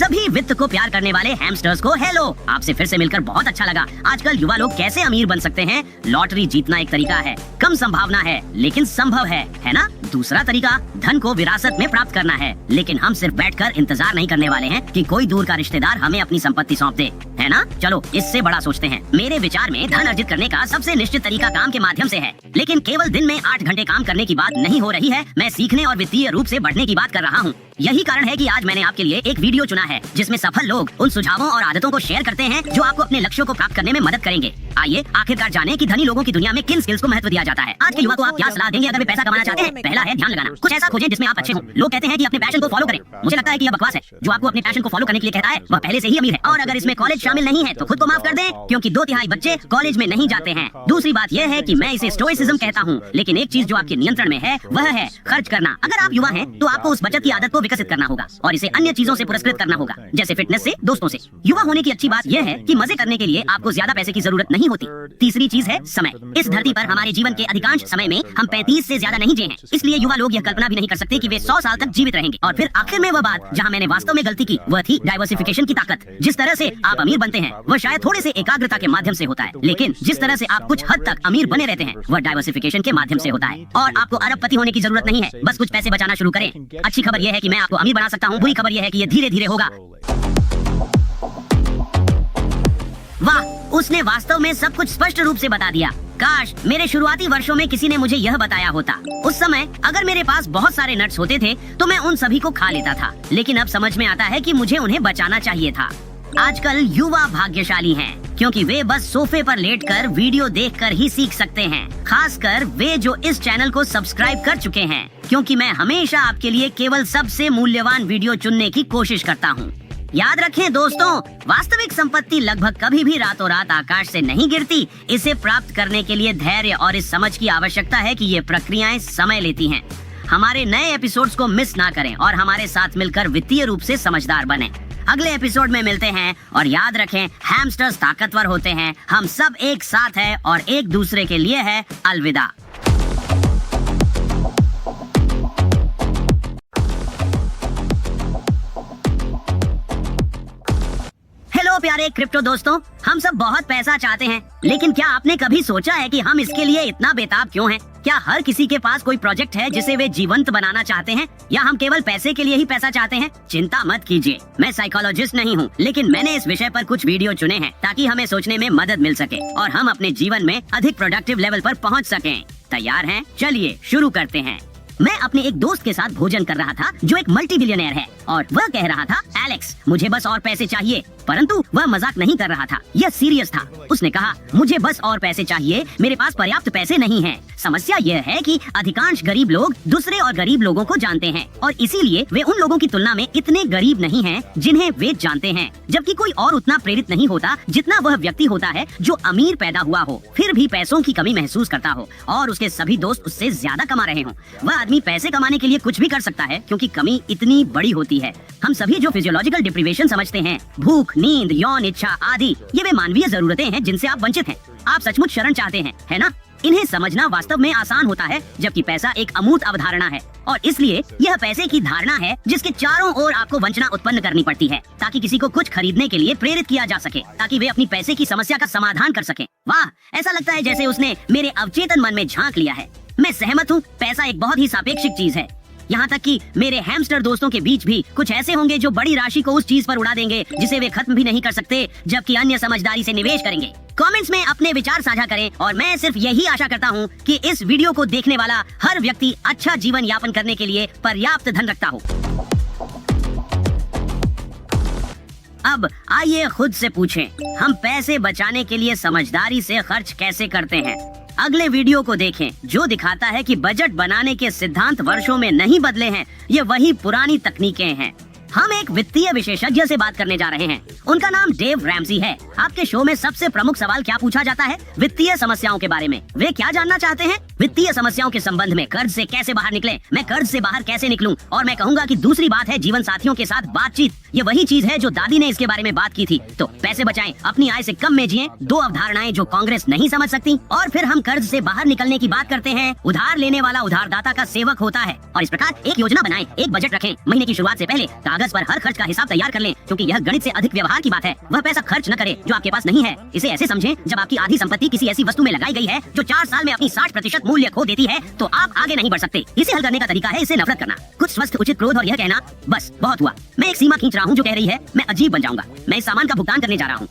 सभी वित्त को प्यार करने वाले हैमस्टर्स को हेलो, आपसे फिर से मिलकर बहुत अच्छा लगा। आजकल युवा लोग कैसे अमीर बन सकते हैं? लॉटरी जीतना एक तरीका है, कम संभावना है लेकिन संभव है ना? दूसरा तरीका धन को विरासत में प्राप्त करना है, लेकिन हम सिर्फ बैठकर इंतजार नहीं करने वाले हैं कि कोई दूर का रिश्तेदार हमें अपनी संपत्ति सौंप दे, है ना? चलो इससे बड़ा सोचते हैं। मेरे विचार में धन अर्जित करने का सबसे निश्चित तरीका काम के माध्यम से है, लेकिन केवल दिन में 8 घंटे काम करने की बात नहीं हो रही है। मैं सीखने और वित्तीय रूप से बढ़ने की बात कर रहा हूँ। यही कारण है कि आज मैंने आपके लिए एक वीडियो चुना है जिसमें सफल लोग उन सुझावों और आदतों को शेयर करते हैं जो आपको अपने लक्ष्यों को प्राप्त करने में मदद करेंगे। आइए आखिरकार जानें कि धनी लोगों की दुनिया में किन स्किल्स को महत्व दिया जाता है। आज के युवा को आप क्या सलाह देंगे अगर वे पैसा कमाना चाहते हैं? पहला है ध्यान लगाना। कुछ ऐसा खोजें जिसमें आप अच्छे हों। लोग कहते हैं कि अपने पैशन को फॉलो करें। मुझे लगता है कि यह बकवास है। जो आपको अपने पैशन को फॉलो करने के लिए कहता है वह पहले से ही अमीर है, और अगर इसमें कॉलेज शामिल नहीं है तो खुद को माफ कर दें, क्योंकि 2/3 बच्चे कॉलेज में नहीं जाते हैं। दूसरी बात यह है कि मैं इसे स्टोइसिज्म कहता हूँ, लेकिन एक चीज जो आपके नियंत्रण में है वह है खर्च करना। अगर आप युवा हैं तो आपको उस बचत की आदत को विकसित करना होगा और इसे अन्य चीजों से पुरस्कृत करना होगा, जैसे फिटनेस से, दोस्तों से। युवा होने की अच्छी बात यह है कि मजे करने के लिए आपको ज्यादा पैसे की जरूरत नहीं होती। तीसरी चीज है समय। इस धरती पर हमारे जीवन के अधिकांश समय में हम 35 से ज्यादा नहीं जिए हैं, इसलिए युवा लोग यह कल्पना भी नहीं कर सकते कि वे 100 साल तक जीवित रहेंगे। और फिर आखिर में वह बात जहाँ मैंने वास्तव में गलती की वह थी डाइवर्सिफिकेशन की ताकत। जिस तरह से आप अमीर बनते हैं वह शायद थोड़े से एकाग्रता के माध्यम से होता है, लेकिन जिस तरह से आप कुछ हद तक अमीर बने रहते हैं वह डाइवर्सिफिकेशन के माध्यम से होता है। और आपको अरबपति होने की जरूरत नहीं है, बस कुछ पैसे बचाना शुरू करें। अच्छी खबर यह है कि मैं आपको अमीर बना सकता हूँ, बुरी खबर यह है कि यह धीरे धीरे होगा। वाह, उसने वास्तव में सब कुछ स्पष्ट रूप से बता दिया। काश मेरे शुरुआती वर्षों में किसी ने मुझे यह बताया होता। उस समय अगर मेरे पास बहुत सारे नट्स होते थे तो मैं उन सभी को खा लेता था, लेकिन अब समझ में आता है कि मुझे उन्हें बचाना चाहिए था। आजकल युवा भाग्यशाली हैं, क्योंकि वे बस सोफे पर लेटकर वीडियो देखकर ही सीख सकते हैं। खासकर वे जो इस चैनल को सब्सक्राइब कर चुके हैं, क्योंकि मैं हमेशा आपके लिए केवल सबसे मूल्यवान वीडियो चुनने की कोशिश करता हूँ। याद रखें दोस्तों, वास्तविक संपत्ति लगभग कभी भी रातों रात आकाश से नहीं गिरती। इसे प्राप्त करने के लिए धैर्य और इस समझ की आवश्यकता है कि ये प्रक्रियाएं समय लेती हैं। हमारे नए एपिसोड्स को मिस ना करें और हमारे साथ मिलकर वित्तीय रूप से समझदार बनें। अगले एपिसोड में मिलते हैं, और याद रखें हैमस्टर्स ताकतवर होते हैं। हम सब एक साथ हैं और एक दूसरे के लिए है अलविदा। प्यारे क्रिप्टो दोस्तों, हम सब बहुत पैसा चाहते हैं, लेकिन क्या आपने कभी सोचा है कि हम इसके लिए इतना बेताब क्यों हैं? क्या हर किसी के पास कोई प्रोजेक्ट है जिसे वे जीवंत बनाना चाहते हैं, या हम केवल पैसे के लिए ही पैसा चाहते हैं? चिंता मत कीजिए, मैं साइकोलॉजिस्ट नहीं हूँ, लेकिन मैंने इस विषय पर कुछ वीडियो चुने हैं ताकि हमें सोचने में मदद मिल सके और हम अपने जीवन में अधिक प्रोडक्टिव लेवल पर पहुँच सकें। तैयार हैं? चलिए शुरू करते हैं। मैं अपने एक दोस्त के साथ भोजन कर रहा था जो एक मल्टी बिलियनर है, और वह कह रहा था, एलेक्स मुझे बस और पैसे चाहिए। परंतु वह मजाक नहीं कर रहा था, यह सीरियस था। उसने कहा, मुझे बस और पैसे चाहिए, मेरे पास पर्याप्त पैसे नहीं हैं। समस्या यह है कि अधिकांश गरीब लोग दूसरे और गरीब लोगों को जानते हैं, और इसीलिए वे उन लोगों की तुलना में इतने गरीब नहीं हैं जिन्हें वे जानते हैं। जबकि कोई और उतना प्रेरित नहीं होता जितना वह व्यक्ति होता है जो अमीर पैदा हुआ हो, फिर भी पैसों की कमी महसूस करता हो, और उसके सभी दोस्त उससे ज्यादा कमा रहे हों। वह आदमी पैसे कमाने के लिए कुछ भी कर सकता है, क्योंकि कमी इतनी बड़ी होती है। हम सभी जो फिजियोलॉजिकल डिप्रीवेशन समझते हैं, भूख, नींद, यौन इच्छा आदि, ये वे मानवीय जरूरतें हैं जिनसे आप वंचित हैं। आप सचमुच शरण चाहते हैं, है ना? इन्हें समझना वास्तव में आसान होता है, जबकि पैसा एक अमूर्त अवधारणा है, और इसलिए यह पैसे की धारणा है जिसके चारों ओर आपको वंचना उत्पन्न करनी पड़ती है, ताकि किसी को कुछ खरीदने के लिए प्रेरित किया जा सके, ताकि वे अपनी पैसे की समस्या का समाधान कर सकें। वाह, ऐसा लगता है जैसे उसने मेरे अवचेतन मन में झांक लिया है। मैं सहमत हूँ, पैसा एक बहुत ही सापेक्षिक चीज है। यहाँ तक कि मेरे हैमस्टर दोस्तों के बीच भी कुछ ऐसे होंगे जो बड़ी राशि को उस चीज पर उड़ा देंगे जिसे वे खत्म भी नहीं कर सकते, जबकि अन्य समझदारी से निवेश करेंगे। कमेंट्स में अपने विचार साझा करें, और मैं सिर्फ यही आशा करता हूँ कि इस वीडियो को देखने वाला हर व्यक्ति अच्छा जीवन यापन करने के लिए पर्याप्त धन रखता हो। अब आइए खुद से पूछें, हम पैसे बचाने के लिए समझदारी से खर्च कैसे करते हैं? अगले वीडियो को देखें जो दिखाता है कि बजट बनाने के सिद्धांत वर्षों में नहीं बदले हैं, ये वही पुरानी तकनीकें हैं। हम एक वित्तीय विशेषज्ञ से बात करने जा रहे हैं। उनका नाम डेव रैमसी है। आपके शो में सबसे प्रमुख सवाल क्या पूछा जाता है? वित्तीय समस्याओं के बारे में। वे क्या जानना चाहते हैं? वित्तीय समस्याओं के संबंध में कर्ज से कैसे बाहर निकले, मैं कर्ज से बाहर कैसे निकलूं, और मैं कहूंगा कि दूसरी बात है जीवन साथियों के साथ बातचीत। ये वही चीज है जो दादी ने इसके बारे में बात की थी। तो पैसे बचाएं, अपनी आय से कम में जिएं, 2 अवधारणाएं जो कांग्रेस नहीं समझ सकती। और फिर हम कर्ज से बाहर निकलने की बात करते हैं। उधार लेने वाला उधारदाता का सेवक होता है। और इस प्रकार एक योजना बनाएं, एक बजट रखें, महीने की शुरुआत से पहले कागज पर हर खर्च का हिसाब तैयार कर लें, क्योंकि यह गणित से अधिक व्यवहार की बात है। वह पैसा खर्च न करें जो आपके पास नहीं है। इसे ऐसे समझें, जब आपकी आधी संपत्ति किसी ऐसी वस्तु में लगाई गई है जो 4 साल में अपनी 60% मूल्य खो देती है, तो आप आगे नहीं बढ़ सकते। इसे हल करने का तरीका है इसे नफरत करना, कुछ स्वस्थ उचित क्रोध और यह कहना बस बहुत हुआ। मैं एक सीमा खींच रहा हूँ जो कह रही है मैं अजीब बन जाऊंगा, मैं इस सामान का भुगतान करने जा रहा हूँ।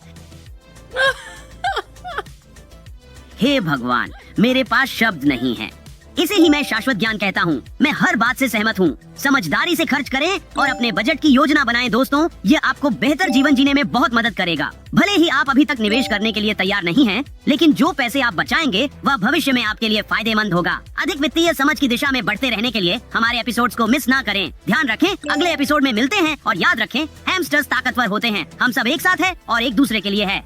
हे भगवान, मेरे पास शब्द नहीं है। इसे ही मैं शाश्वत ज्ञान कहता हूँ। मैं हर बात से सहमत हूँ। समझदारी से खर्च करें और अपने बजट की योजना बनाएं दोस्तों। ये आपको बेहतर जीवन जीने में बहुत मदद करेगा। भले ही आप अभी तक निवेश करने के लिए तैयार नहीं हैं, लेकिन जो पैसे आप बचाएंगे वह भविष्य में आपके लिए फायदेमंद होगा। अधिक वित्तीय समझ की दिशा में बढ़ते रहने के लिए हमारे एपिसोड्स को मिस ना करें। ध्यान रखें, अगले एपिसोड में मिलते हैं और याद रखें, हैमस्टर्स ताकतवर होते हैं। हम सब एक साथ हैं और एक दूसरे के लिए है।